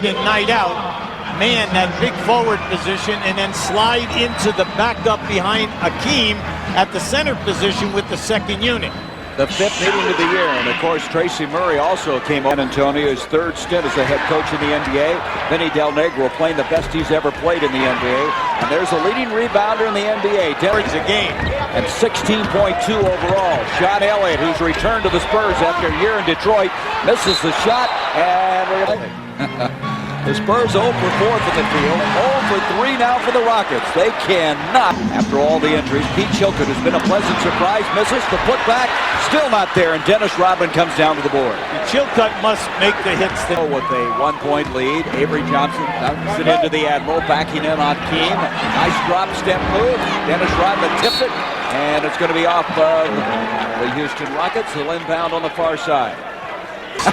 Night out, man that big forward position and then slide into the backup behind Akeem at the center position with the second unit. The fifth meeting of the year, and of course Tracy Murray also came on. Antonio's third stint as a head coach in the NBA. Vinny Del Negro playing the best he's ever played in the NBA, and there's a leading rebounder in the NBA. It's a game. And 16.2 overall. Sean Elliott, who's returned to the Spurs after a year in Detroit, misses the shot, and we're gonna the Spurs 0 for 4 for the field, 0 for 3 now for the Rockets. They cannot, after all the injuries. Pete Chilcutt has been a pleasant surprise, misses the putback, still not there, and Dennis Rodman comes down to the board. Chilcutt must make the hits. With a 1-point lead, Avery Johnson dumps it into the Admiral, backing in on Keem. Nice drop step move. Dennis Rodman tips it, and it's going to be off of the Houston Rockets. He'll inbound on the far side.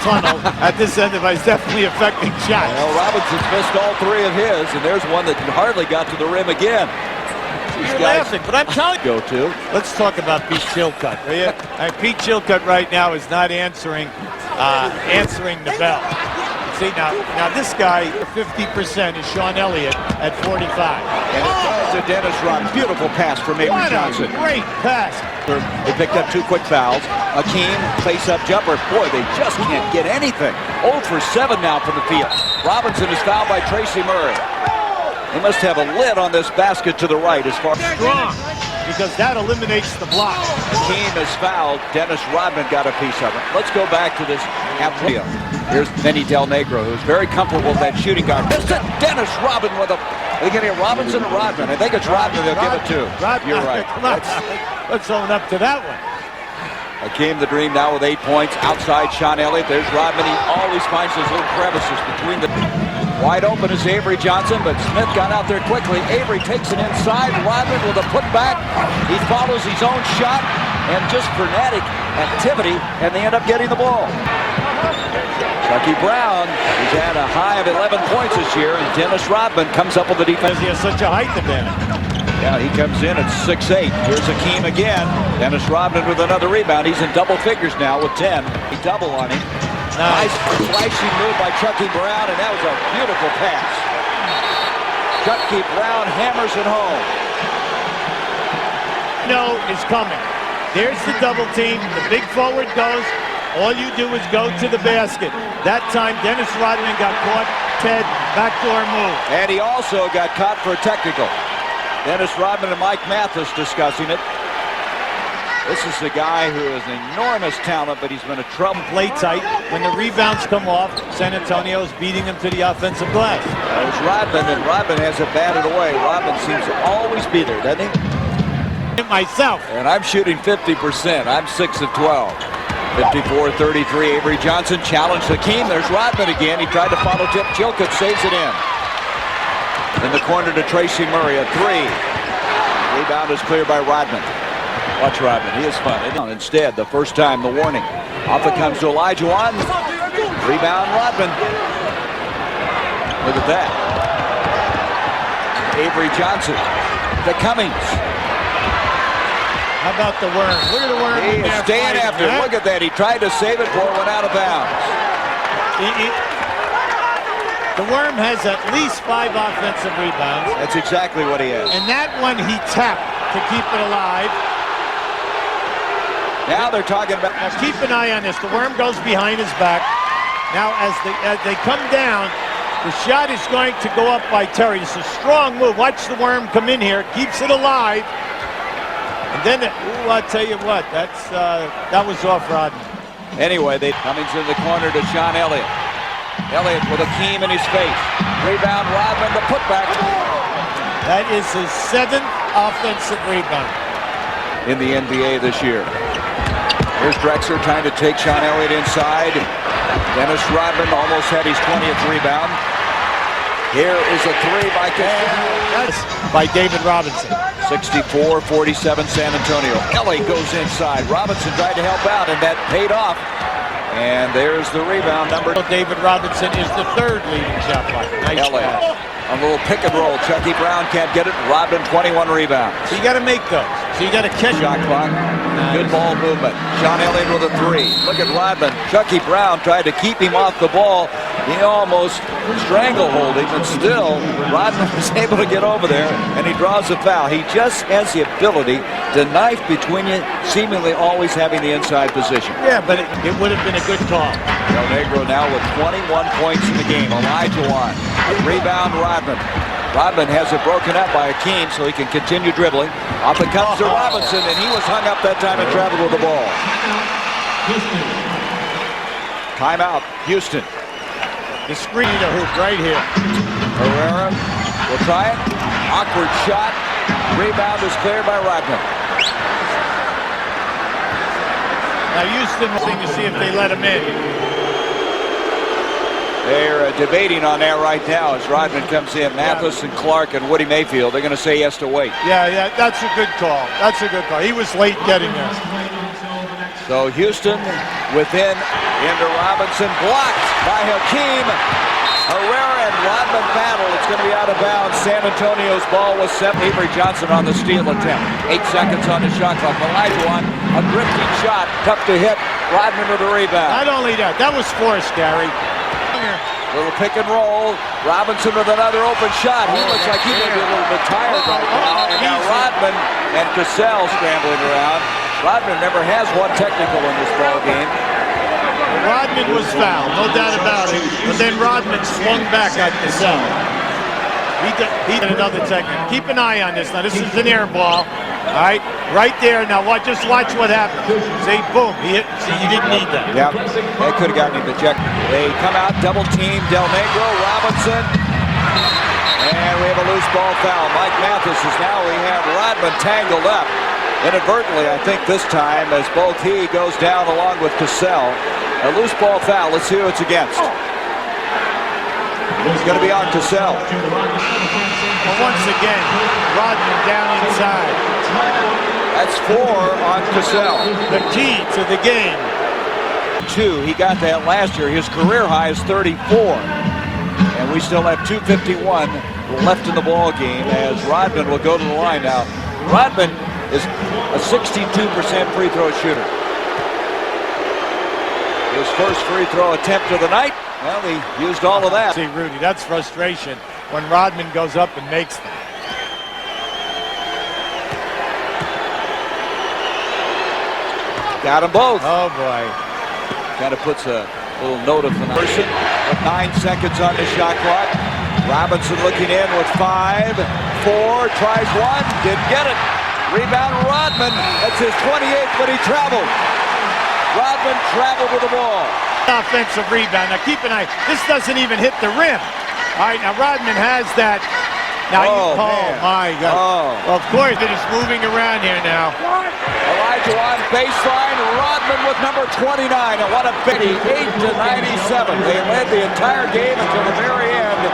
Tunnel at this end of it is definitely affecting shots. Well, Robinson's missed all 3 of his, and there's one that hardly got to the rim again. You're laughing, but I'm telling you. Go to. Let's talk about Pete Chilcutt. Pete Chilcutt right now is not answering the bell. See, now this guy, 50% is Sean Elliott at 45. And it goes to Dennis Rodman. Beautiful pass from Avery Johnson. Great pass. They picked up 2 quick fouls. Akeem, face-up jumper. Boy, they just can't get anything. 0 for 7 now from the field. Robinson is fouled by Tracy Murray. They must have a lid on this basket to the right as far as strong, because that eliminates the block. Akeem is fouled. Dennis Rodman got a piece of it. Let's go back to this athlete. Here's Vinny Del Negro, who's very comfortable with that shooting guard. Missed it. Dennis Rodman with a... Are they going to get Robinson or Rodman? I think it's Rodman they'll give it to. You're right. Let's own up to that one. Akeem the Dream now with 8 points. Outside Sean Elliott. There's Rodman. He always finds those little crevices between the... Wide open is Avery Johnson, but Smith got out there quickly. Avery takes it inside. Rodman with a putback. He follows his own shot, and just frenetic activity, and they end up getting the ball. Chucky Brown, he's had a high of 11 points this year, and Dennis Rodman comes up with the defense. He has such a height advantage. Yeah, he comes in at 6'8". Here's Akeem again. Dennis Rodman with another rebound. He's in double figures now with 10. He double on him. Nice flashing move by Chucky Brown, and that was a beautiful pass. Chucky Brown hammers it home. No is coming. There's the double team. The big forward goes. All you do is go to the basket. That time, Dennis Rodman got caught. Ted, backdoor move. And he also got caught for a technical. Dennis Rodman and Mike Mathis discussing it. This is a guy who is enormous talent, but he's been a trouble. Play tight. When the rebounds come off, San Antonio's beating him to the offensive glass. There's Rodman, and Rodman has it batted away. Rodman seems to always be there, doesn't he? Myself. And I'm shooting 50%. I'm 6 of 12. 54-33. Avery Johnson challenged Akeem. There's Rodman again. He tried to follow tip. Chilcutt saves it in. In the corner to Tracy Murray, a 3. Rebound is cleared by Rodman. Watch Rodman, he is fun. Instead, the first time, the warning. Off it comes to Elijah Wan. Rebound, Rodman. Look at that. Avery Johnson to Cummings. How about the worm? Look at the worm. He is staying after. Look at that. He tried to save it before it went out of bounds. The worm has at least 5 offensive rebounds. That's exactly what he has. And that one he tapped to keep it alive. Now they're talking about... Now keep an eye on this. The worm goes behind his back. Now as they come down, the shot is going to go up by Terry. It's a strong move. Watch the worm come in here. Keeps it alive. And then, I'll tell you what, that was off Rodman. Anyway, Cummings in the corner to Sean Elliott. Elliott with Akeem in his face. Rebound, Rodman, the putback. That is his 7th offensive rebound in the NBA this year. Here's Drexler trying to take Sean Elliott inside. Dennis Rodman almost had his 20th rebound. Here is a 3 by David Robinson. 64-47 San Antonio. Ellie goes inside. Robinson tried to help out, and that paid off. And there's the rebound number. David Robinson is the 3rd leading shot blocker. Nice shot. A little pick and roll. Chucky Brown can't get it. Rodman 21 rebounds. So you got to make those. So you got to catch shot clock. Good ball movement. Sean Elliott with a 3. Look at Rodman. Chucky Brown tried to keep him off the ball. He almost stranglehold him, and still Rodman was able to get over there, and he draws a foul. He just has the ability to knife between you, seemingly always having the inside position. Yeah, but it would have been a good call. Del Negro now with 21 points in the game. Elijah Wan. Rebound, Rodman. Rodman has it broken up by Akeem, so he can continue dribbling. Up it comes to Robinson, and he was hung up that time and traveled with the ball. Timeout, Houston. The screen to hoop right here. Herrera will try it. Awkward shot. Rebound is cleared by Rodman. Now Houston looking to see if they let him in. They're debating on that right now as Rodman comes in. Mathis and Clark and Woody Mayfield, they're going to say yes to wait. Yeah, that's a good call. That's a good call. He was late getting there. So Houston within into Robinson, blocked by Hakeem. Herrera and Rodman battle. It's going to be out of bounds. San Antonio's ball was set. Avery Johnson on the steal attempt. 8 seconds on the shot clock. Elijah, a drifting shot, tough to hit. Rodman with the rebound. Not only that was forced, Gary. Little pick and roll. Robinson with another open shot. He looks like he may be a little bit tired right now. And now Rodman and Cassell scrambling around. Rodman never has one technical in this ball game. Rodman was fouled, no doubt about it. But then Rodman swung back at Cassell. He did another technical. Keep an eye on this. Now this is an air ball. All right there. Now just watch what happens. See, boom, he hit. See, you didn't need that. Yeah, they could have gotten him ejected. They come out, double team, Del Negro, Robinson, and we have a loose ball foul. Mike Mathis is now, we have Rodman tangled up. Inadvertently, I think this time, as both he goes down along with Cassell. A loose ball foul. Let's see who it's against. It's going to be on Cassell. Well, once again, Rodman down inside. That's 4 on Cassell. The key to the game. 2, he got that last year. His career high is 34. And we still have 2:51 left in the ball game as Rodman will go to the line now. Rodman is a 62% free throw shooter. His first free throw attempt of the night. Well, he used all of that. See, Rudy, that's frustration when Rodman goes up and makes them. Got them both. Oh, boy. Kind of puts a little note of the person with 9 seconds on the shot clock. Robinson looking in with 5, 4, tries 1, didn't get it. Rebound Rodman. That's his 28th, but he traveled. Rodman traveled with the ball. Offensive rebound. Now keep an eye. This doesn't even hit the rim. All right, now Rodman has that. Now my God. Oh. Well, of course, it is moving around here now. Elijah on baseline. Rodman with number 29. And what a pity. 8-97. They led the entire game until the very end.